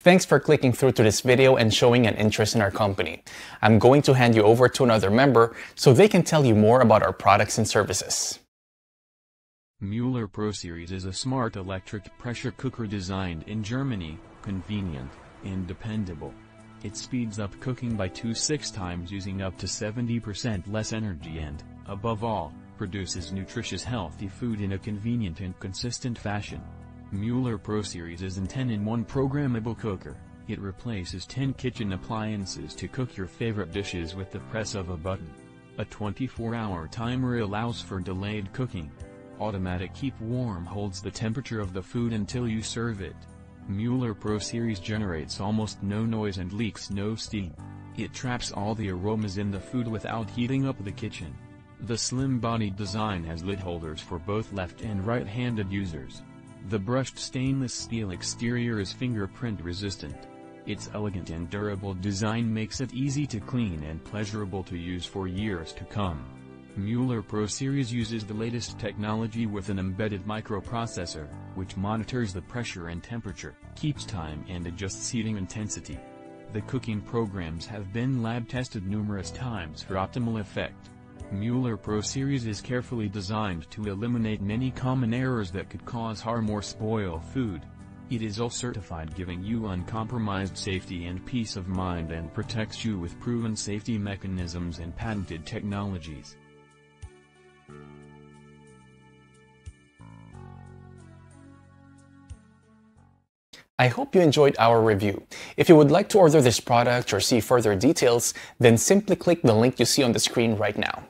Thanks for clicking through to this video and showing an interest in our company. I'm going to hand you over to another member so they can tell you more about our products and services. Mueller Pro Series is a smart electric pressure cooker designed in Germany, convenient, and dependable. It speeds up cooking by 2-6 times using up to 70% less energy and, above all, produces nutritious healthy food in a convenient and consistent fashion. Mueller Pro Series is an 10-in-1 programmable cooker. It replaces 10 kitchen appliances to cook your favorite dishes with the press of a button. A 24-hour timer allows for delayed cooking. Automatic keep warm holds the temperature of the food until you serve it. Mueller Pro Series generates almost no noise and leaks no steam. It traps all the aromas in the food without heating up the kitchen. The slim-bodied design has lid holders for both left and right-handed users. The brushed stainless steel exterior is fingerprint resistant. Its elegant and durable design makes it easy to clean and pleasurable to use for years to come. Mueller Pro Series uses the latest technology with an embedded microprocessor, which monitors the pressure and temperature, keeps time and adjusts heating intensity. The cooking programs have been lab-tested numerous times for optimal effect. Mueller Pro Series is carefully designed to eliminate many common errors that could cause harm or spoil food. It is all certified, giving you uncompromised safety and peace of mind, and protects you with proven safety mechanisms and patented technologies. I hope you enjoyed our review. If you would like to order this product or see further details, then simply click the link you see on the screen right now.